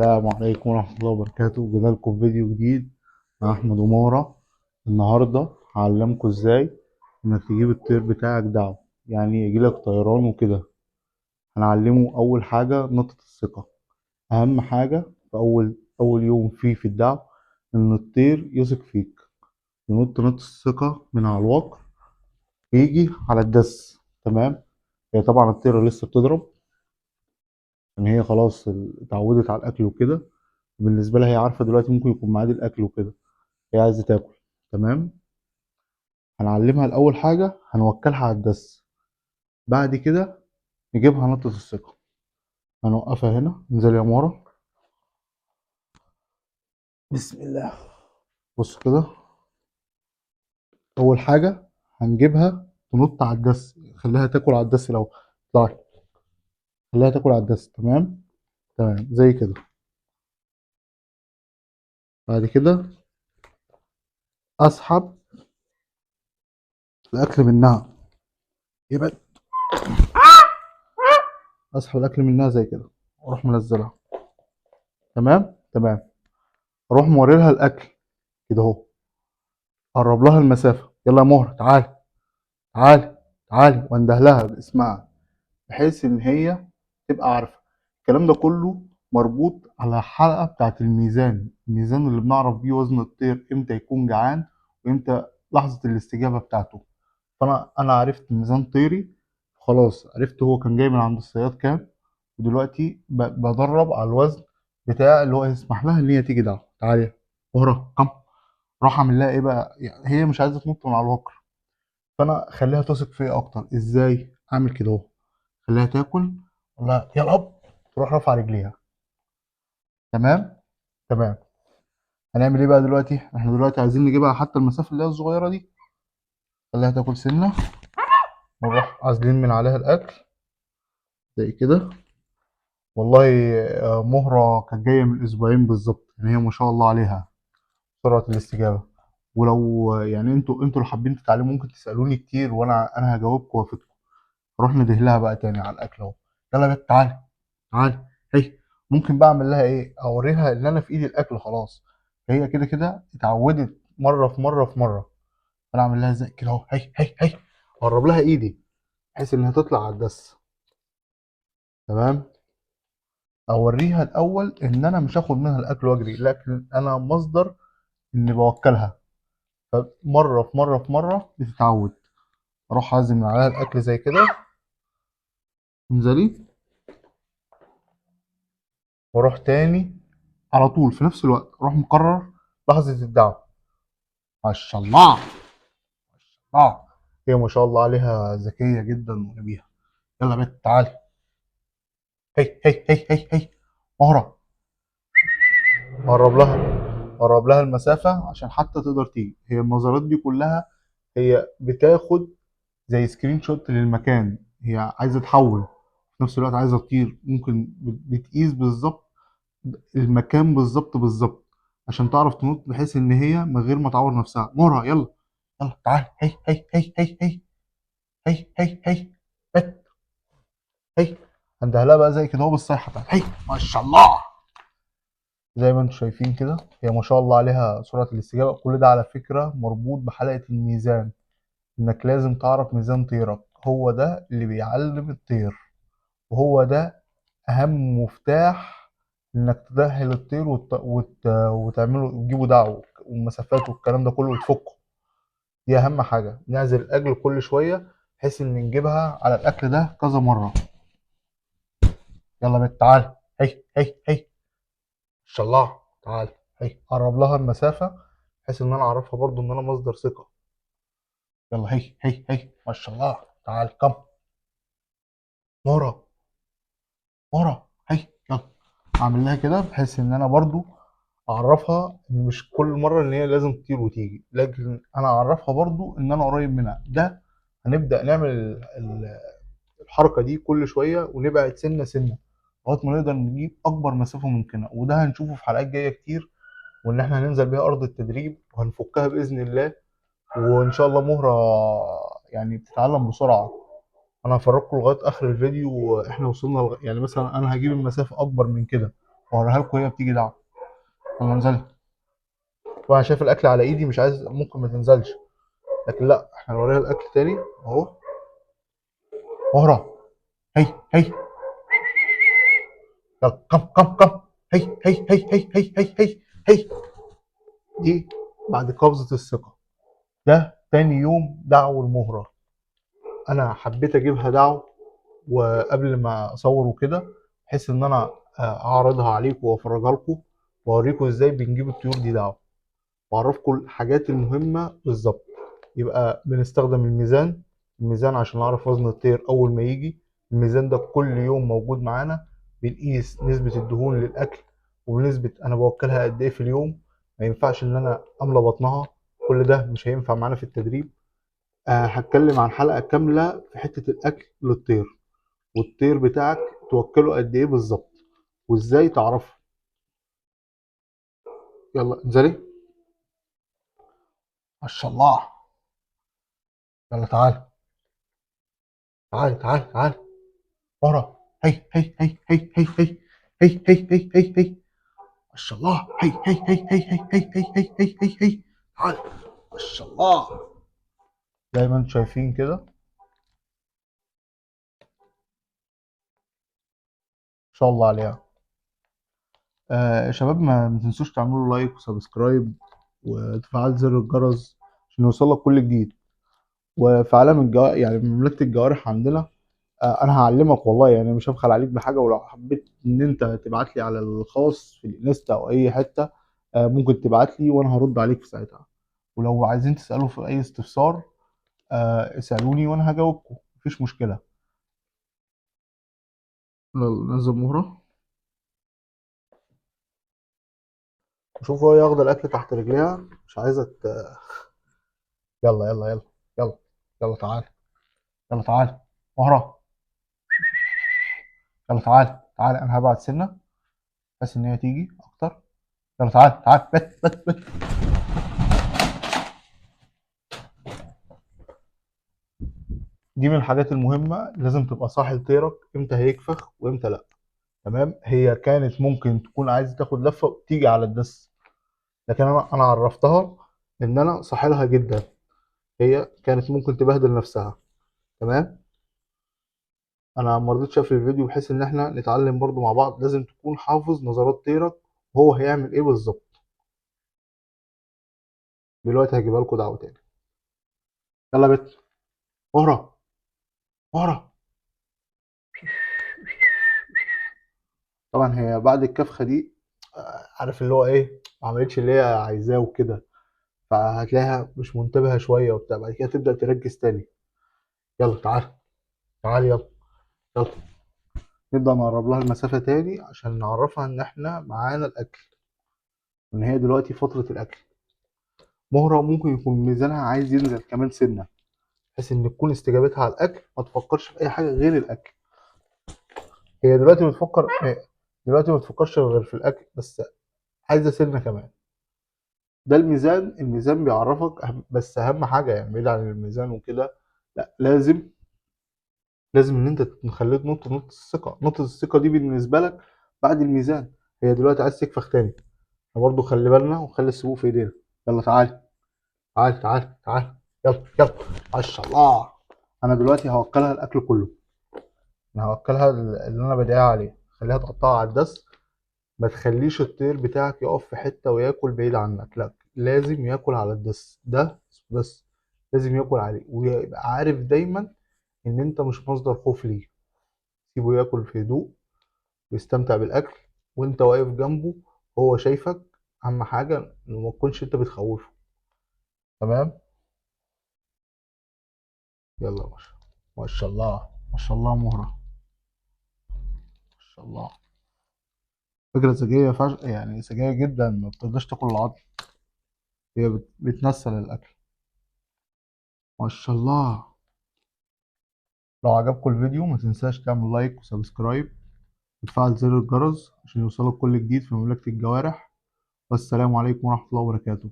السلام عليكم ورحمة الله وبركاته. جينا لكم فيديو جديد مع أحمد ومورا. النهاردة هعلمكم ازاي إنك تجيب الطير بتاعك دعوة، يعني يجيلك طيران وكده. هنعلمه أول حاجة نقطة الثقة. أهم حاجة في أول يوم فيه في الدعوة إن الطير يثق فيك، ينط نقطة الثقة من على الوقر ويجي على الدس. تمام. هي طبعا الطيرة لسه بتضرب، إن هي خلاص اتعودت على الأكل وكده. بالنسبة لها هي عارفة دلوقتي ممكن يكون ميعاد الأكل وكده، هي عايزة تاكل. تمام. هنعلمها الأول حاجة هنوكلها على الدس، بعد كده نجيبها نقطة الثقة. هنوقفها هنا، انزل يا مورا. بسم الله. بص كده، أول حاجة هنجيبها تنط على الدس، خليها تاكل على الدس الأول. طيب، خليها تاكل على الدس. تمام. تمام زي كده. بعد كده أسحب الأكل منها، يبقى أسحب الأكل منها زي كده وأروح منزلها. تمام. تمام. أروح موري لها الأكل كده أهو، قرب لها المسافة. يلا يا مهرة تعالي تعالي تعالي، وانده لها باسمها بحيث ان هي تبقى عارفه. الكلام ده كله مربوط على الحلقه بتاعت الميزان اللي بنعرف بيه وزن الطير امتى يكون جعان وامتى لحظه الاستجابه بتاعته. فانا عرفت ميزان طيري، خلاص عرفت هو كان جاي من عند الصياد كام، ودلوقتي بدرب على الوزن بتاع اللي هو يسمح لها ان هي تيجي ده. تعالي اهرى كم. راح اعمل لها ايه بقى؟ يعني هي مش عايزه تنط من على الوكر، فانا اخليها تثق فيا اكتر. ازاي اعمل كده اهو؟ خليها تاكل، اقول لها يلا هوب، تروح رافعه رجليها. تمام. تمام. هنعمل ايه بقى دلوقتي؟ احنا دلوقتي عايزين نجيبها حتى المسافه اللي هي الصغيره دي. خليها تاكل سنه، ونروح عازلين من عليها الاكل زي كده. والله مهرة كانت جايه من اسبوعين بالظبط، يعني هي ما شاء الله عليها سرعه الاستجابه. ولو يعني انتوا لو حابين تتعلموا ممكن تسالوني كتير، وانا هجاوبكم وافيدكم. نروح ندهلها بقى تاني على الاكل اهو. يلا يا بت تعالي تعالي. هي ممكن بقى اعمل لها ايه؟ اوريها ان انا في ايدي الاكل خلاص. هي كده كده اتعودت مره في مره في مره. انا اعمل لها زي كده اهو. هي اقرب لها ايدي بحيث انها تطلع على الدس. تمام. اوريها الاول ان انا مش هاخد منها الاكل واجري، لكن انا مصدر اني بوكلها. فمره في مره في مره بتتعود. اروح اعزم عليها الاكل زي كده. انزلي. واروح تاني على طول في نفس الوقت اروح مقرر لحظه الدعوه. ما شاء الله. اه. هي ما شاء الله عليها ذكيه جدا ونبيهه. يلا يا بنت تعالي. هي مهرة. قرب لها، قرب لها المسافه عشان حتى تقدر تيجي. هي النظرات دي كلها هي بتاخد زي سكرين شوت للمكان. هي عايزه تحول في نفس الوقت عايزه تطير. ممكن بتقيس بالظبط المكان بالظبط بالظبط عشان تعرف تنط، بحيث ان هي من غير ما تعور نفسها. مهرة يلا. يلا تعالي. هي بت. هي هندهلها بقى زي كده اهو بالصيحه بتاعت هي. ما شاء الله. زي ما انتم شايفين كده هي ما شاء الله عليها سرعه الاستجابه. كل ده على فكره مربوط بحلقه الميزان، انك لازم تعرف ميزان طيرك. هو ده اللي بيعلم الطير، وهو ده اهم مفتاح انك تدهل الطير وتعمله وتجيبه دعوه والمسافات والكلام ده كله وتفكه. دي اهم حاجه. نعزل الاكل كل شويه بحيث ان نجيبها على الاكل ده كذا مره. يلا بنت تعالى. هي ان شاء الله. تعالى. هي قرب لها المسافه بحيث ان انا اعرفها برضو ان انا مصدر ثقه. يلا هي ما شاء الله. تعالى كم. ورا ورا. هي يلا. اعمل لها كده بحيث ان انا برضو اعرفها ان مش كل مره ان هي لازم تطير وتيجي، لكن انا اعرفها برضو ان انا قريب منها. ده هنبدا نعمل الحركه دي كل شويه ونبعد سنه سنه لغايه ما نقدر نجيب اكبر مسافه ممكنه. وده هنشوفه في حلقات جايه كتير، وان احنا هننزل بيها ارض التدريب وهنفكها باذن الله. وان شاء الله مهره يعني بتتعلم بسرعه. انا هفرجكم لغايه اخر الفيديو احنا وصلنا يعني مثلا انا هجيب المسافه اكبر من كده واوريها لكم وهي بتيجي دعوه. يلا انزلي. وانا شايف الاكل على ايدي مش عايز، ممكن ما تنزلش، لكن لا احنا نوريها الاكل تاني اهو. مهره، هي هي، يلا كم كم كم، هي هي هي هي هي هي هي هي. دي بعد قبضه الثقه. ده تاني يوم دعو المهره. انا حبيت اجيبها دعو وقبل ما اصور وكده، بحيث ان انا اعرضها عليكم وافرجها لكم واوريكم ازاي بنجيب الطيور دي دعوه، واعرفكم الحاجات المهمه بالظبط. يبقى بنستخدم الميزان. الميزان عشان اعرف وزن الطير اول ما يجي. الميزان ده كل يوم موجود معانا. بنقيس نسبه الدهون للاكل، ونسبه انا بوكلها قد ايه في اليوم. ما ينفعش ان انا املى بطنها، كل ده مش هينفع معانا في التدريب. هتكلم عن حلقه كامله في حته الاكل للطير، والطير بتاعك توكله قد ايه بالظبط، وازاي تعرفه. يلا انزلي. ما شاء الله. يلا تعالى، تعالى تعالى تعالى. ورا، هي هي هي هي هي هي هي هي هي هي هي. ما شاء الله، هي هي هي هي هي هي هي هي هي هي هي. تعالى. ما شاء الله. زي ما انتم شايفين كده، ما شاء الله عليها. يا شباب ما تنسوش تعملوا لايك وسبسكرايب وتفعل زر الجرس عشان يوصلك كل جديد. وفي عالم يعني مملكة الجوارح عندنا، انا هعلمك والله، يعني مش هبخل عليك بحاجه. ولو حبيت ان انت تبعت لي على الخاص في الانستا او اي حته، ممكن تبعت لي وانا هرد عليك في ساعتها. ولو عايزين تسالوا في اي استفسار، اسالوني وانا هجاوبكم، مفيش مشكله. يلا ننزل مهره. شوف هو واخده الاكل تحت رجليها، مش عايزه يلا يلا يلا يلا. يلا تعال. يلا تعال مهره. يلا تعال تعال، انا هبعت سنه بس ان هي تيجي اكتر. يلا تعال تعال، بت بت بت. دي من الحاجات المهمة، لازم تبقى صاحي لطيرك امتى هيكفخ وامتى لا. تمام. هي كانت ممكن تكون عايزة تاخد لفة وتيجي على الدس، لكن انا عرفتها ان انا صاحي لها جدا. هي كانت ممكن تبهدل نفسها. تمام. انا ما رضيتش اقفل الفيديو بحيث ان احنا نتعلم برضو مع بعض. لازم تكون حافظ نظرات طيرك وهو هيعمل ايه بالظبط. دلوقتي هجيبها لكم دعوة تاني. يلا يا بت، مهرة، مهرة. طبعا هي بعد الكفخة دي، عارف اللي هو ايه، ما عملتش اللي هي عايزاه وكده، فهتلاقيها مش منتبهة شوية وبتاع، بعد كده تبدأ تركز تاني. يلا تعال، تعال يلا. يلا نبدأ نقرب لها المسافة تاني عشان نعرفها إن إحنا معانا الأكل، وإن هي دلوقتي فترة الأكل. مهرة ممكن يكون ميزانها عايز ينزل كمان سنة، بحيث إن تكون استجابتها على الأكل ما تفكرش في أي حاجة غير الأكل. هي دلوقتي بتفكر، دلوقتي ما بتفكرش غير في الأكل بس، عايزة سنة كمان. ده الميزان. الميزان بيعرفك بس أهم حاجة يعني بعيد عن الميزان وكده، لا لازم ان انت تخليك نقطة الثقة. نقطة الثقة دي بالنسبة لك بعد الميزان. هي دلوقتي عايز تكفخ تاني، احنا برضه خلي بالنا ونخلي السبوق في ايدينا. يلا تعالى، تعالى تعالى تعالى. يلا يلا. ما شاء الله. انا دلوقتي هوكلها الاكل كله. انا هوكلها اللي انا بديها عليه، خليها تقطعها على الدس. ما تخليش الطير بتاعك يقف في حتة وياكل بعيد عنك، لا لازم ياكل على الدس ده بس. لازم ياكل عليه ويبقى عارف دايما ان انت مش مصدر خوف ليه. سيبه ياكل في هدوء ويستمتع بالاكل، وانت واقف جنبه هو شايفك. اهم حاجه انه ما تكونش انت بتخوفه. تمام. يلا يا باشا. ما شاء الله، ما شاء الله مهرة، ما شاء الله. فكرة ذكية يعني ذكية جدا، ما بتقدرش تاكل العظم. هي بتنسل الأكل. ما شاء الله. لو عجبكم الفيديو ما تنساش تعمل لايك وسبسكرايب وتفعل زر الجرس عشان يوصلك كل جديد في مملكة الجوارح. والسلام عليكم ورحمة الله وبركاته.